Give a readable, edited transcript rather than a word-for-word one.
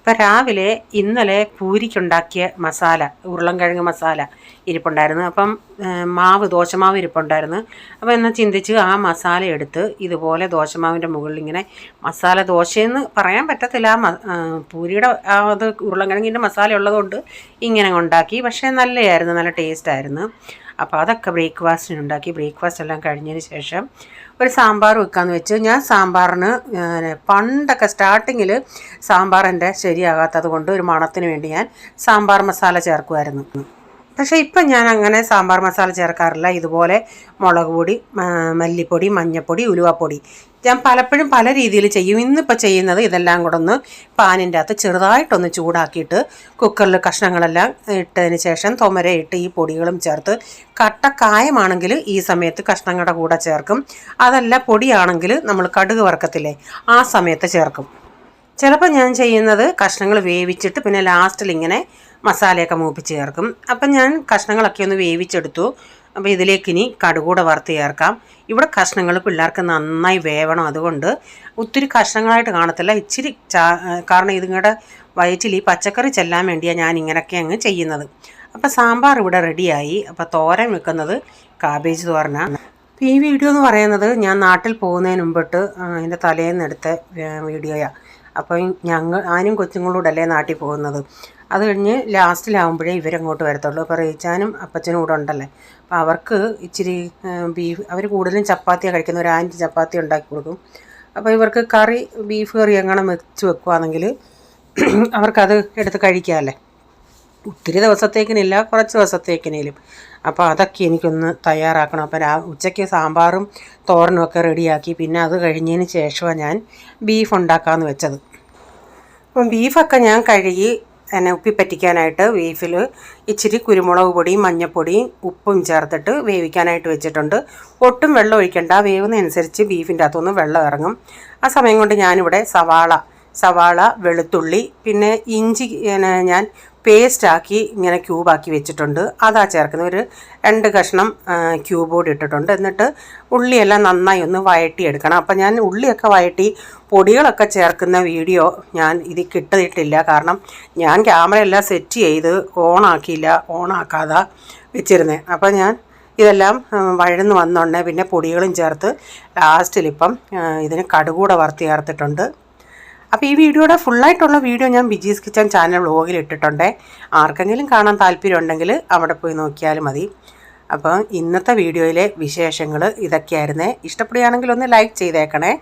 ഇപ്പം രാവിലെ ഇന്നലെ പൂരിക്കുണ്ടാക്കിയ മസാല, ഉരുളൻകിഴങ്ങ് മസാല ഇരിപ്പുണ്ടായിരുന്നു. അപ്പം ദോശമാവ് ഇരിപ്പുണ്ടായിരുന്നു. അപ്പോൾ എന്നാൽ ചിന്തിച്ച് ആ മസാല എടുത്ത് ഇതുപോലെ ദോശമാവിൻ്റെ മുകളിൽ ഇങ്ങനെ മസാല ദോശയെന്ന് പറയാൻ പറ്റത്തില്ല, പൂരിയുടെ അത് ഉരുളൻകിഴങ്ങിൻ്റെ മസാല ഉള്ളതുകൊണ്ട് ഇങ്ങനെ ഉണ്ടാക്കി. പക്ഷേ നല്ലതായിരുന്നു, നല്ല ടേസ്റ്റായിരുന്നു. അപ്പോൾ അതൊക്കെ ബ്രേക്ക്ഫാസ്റ്റിനുണ്ടാക്കി. ബ്രേക്ക്ഫാസ്റ്റ് എല്ലാം കഴിഞ്ഞതിന് ശേഷം ഒരു സാമ്പാർ വെക്കാമെന്ന് വെച്ച്. ഞാൻ സാമ്പാറിന് പണ്ടൊക്കെ സ്റ്റാർട്ടിങ്ങിൽ സാമ്പാർ എൻ്റെ ശരിയാകാത്തത് കൊണ്ട് ഒരു മണത്തിന് വേണ്ടി ഞാൻ സാമ്പാർ മസാല ചേർക്കുമായിരുന്നു. പക്ഷേ ഇപ്പം ഞാൻ അങ്ങനെ സാമ്പാർ മസാല ചേർക്കാറില്ല. ഇതുപോലെ മുളക് പൊടി, മല്ലിപ്പൊടി, മഞ്ഞൾപ്പൊടി, ഉലുവാപ്പൊടി ഞാൻ പലപ്പോഴും പല രീതിയിൽ ചെയ്യും. ഇന്നിപ്പോൾ ചെയ്യുന്നത് ഇതെല്ലാം കൂടെ ഒന്ന് പാനിൻ്റെ അകത്ത് ചെറുതായിട്ടൊന്ന് ചൂടാക്കിയിട്ട് കുക്കറിൽ കഷ്ണങ്ങളെല്ലാം ഇട്ടതിന് ശേഷം ഇട്ട് ഈ പൊടികളും ചേർത്ത്, കട്ടക്കായമാണെങ്കിൽ ഈ സമയത്ത് കഷ്ണങ്ങളുടെ കൂടെ ചേർക്കും. അതല്ല പൊടിയാണെങ്കിൽ നമ്മൾ കടുക് വറുക്കത്തില്ലേ, ആ സമയത്ത് ചേർക്കും. ചിലപ്പോൾ ഞാൻ ചെയ്യുന്നത് കഷ്ണങ്ങൾ വേവിച്ചിട്ട് പിന്നെ ലാസ്റ്റിൽ ഇങ്ങനെ മസാലയൊക്കെ മൂപ്പിച്ച് ചേർക്കും. അപ്പം ഞാൻ കഷ്ണങ്ങളൊക്കെ ഒന്ന് വേവിച്ചെടുത്തു. അപ്പോൾ ഇതിലേക്ക് ഇനി കടുകൂടെ വറുത്ത് ചേർക്കാം. ഇവിടെ കഷ്ണങ്ങൾ പിള്ളേർക്ക് നന്നായി വേവണം, അതുകൊണ്ട് ഒത്തിരി കഷ്ണങ്ങളായിട്ട് കാണത്തില്ല, ഇച്ചിരി കാരണം ഇതിങ്ങളുടെ വയറ്റിൽ ഈ പച്ചക്കറി ചെല്ലാൻ വേണ്ടിയാണ് ഞാൻ ഇങ്ങനെയൊക്കെ അങ്ങ് ചെയ്യുന്നത്. അപ്പോൾ സാമ്പാർ ഇവിടെ റെഡിയായി. അപ്പോൾ തോരൻ വെക്കുന്നത് കാബേജ് തോരനാണ്. അപ്പോൾ ഈ വീഡിയോ എന്ന് പറയുന്നത് ഞാൻ നാട്ടിൽ പോകുന്നതിന് മുമ്പിട്ട് അതിൻ്റെ തലേന്ന് എടുത്ത വീഡിയോയാണ്. അപ്പോൾ ഞാനും കൊച്ചുങ്ങളോടല്ലേ നാട്ടിൽ പോകുന്നത്. അത് കഴിഞ്ഞ് ലാസ്റ്റിലാവുമ്പോഴേ ഇവരങ്ങോട്ട് വരത്തുള്ളൂ. അപ്പോൾ റീച്ചാനും അപ്പച്ചനും കൂടെ ഉണ്ടല്ലേ, അപ്പോൾ അവർക്ക് ഇച്ചിരി ബീഫ്, അവർ കൂടുതലും ചപ്പാത്തിയാണ് കഴിക്കുന്നത്. ഒരു 5 ചപ്പാത്തി ഉണ്ടാക്കി കൊടുക്കും. അപ്പോൾ ഇവർക്ക് കറി, ബീഫ് കറി എങ്ങനെ വെച്ച് വെക്കുകയാണെങ്കിൽ അവർക്കത് എടുത്ത് കഴിക്കാമല്ലേ. ഒത്തിരി ദിവസത്തേക്കിനില്ല, കുറച്ച് ദിവസത്തേക്കിനേലും. അപ്പോൾ അതൊക്കെ എനിക്കൊന്ന് തയ്യാറാക്കണം. അപ്പോൾ ഉച്ചയ്ക്ക് സാമ്പാറും തോരനും ഒക്കെ റെഡിയാക്കി. പിന്നെ അത് കഴിഞ്ഞതിന് ശേഷമാണ് ഞാൻ ബീഫ് ഉണ്ടാക്കാമെന്ന് വെച്ചത്. അപ്പം ബീഫൊക്കെ ഞാൻ കഴുകി എന്നെ ഉപ്പി പറ്റിക്കാനായിട്ട് ബീഫിൽ ഇച്ചിരി കുരുമുളക് പൊടിയും മഞ്ഞൾപ്പൊടിയും ഉപ്പും ചേർത്തിട്ട് വേവിക്കാനായിട്ട് വെച്ചിട്ടുണ്ട്. ഒട്ടും വെള്ളം ഒഴിക്കണ്ട, വേവുന്നതനുസരിച്ച് ബീഫിൻ്റെ അകത്തുനിന്ന് വെള്ളം ഇറങ്ങും. ആ സമയം കൊണ്ട് ഞാനിവിടെ സവാള, വെളുത്തുള്ളി, പിന്നെ ഇഞ്ചി ഞാൻ പേസ്റ്റാക്കി ഇങ്ങനെ ക്യൂബാക്കി വെച്ചിട്ടുണ്ട്. അതാ ചേർക്കുന്നത്. ഒരു 2 കഷ്ണം ക്യൂബ് കൂടി ഇട്ടിട്ടുണ്ട്. എന്നിട്ട് ഉള്ളിയെല്ലാം നന്നായി ഒന്ന് വഴട്ടിയെടുക്കണം. അപ്പം ഞാൻ ഉള്ളിയൊക്കെ വഴട്ടി പൊടികളൊക്കെ ചേർക്കുന്ന വീഡിയോ ഞാൻ ഇതിൽ കിട്ടിയിട്ടില്ല. കാരണം ഞാൻ ക്യാമറയെല്ലാം സെറ്റ് ചെയ്ത് ഓണാക്കാതെ വെച്ചിരുന്നത്. അപ്പം ഞാൻ ഇതെല്ലാം വഴന്ന് വന്നോണ്ടേ പിന്നെ പൊടികളും ചേർത്ത് ലാസ്റ്റിലിപ്പം ഇതിന് കടുകൂടെ വറുത്ത് ചേർത്തിട്ടുണ്ട്. അപ്പോൾ ഈ വീഡിയോയുടെ ഫുള്ളായിട്ടുള്ള വീഡിയോ ഞാൻ ബിജീസ് കിച്ചൻ ചാനൽ വ്ലോഗിൽ ഇട്ടിട്ടുണ്ട്. ആർക്കെങ്കിലും കാണാൻ താല്പര്യം ഉണ്ടെങ്കിൽ അവിടെ പോയി നോക്കിയാലും മതി. അപ്പോൾ ഇന്നത്തെ വീഡിയോയിലെ വിശേഷങ്ങൾ ഇതൊക്കെയായിരുന്നേ. ഇഷ്ടപ്പെടുകയാണെങ്കിൽ ഒന്ന് ലൈക്ക് ചെയ്തേക്കണേ.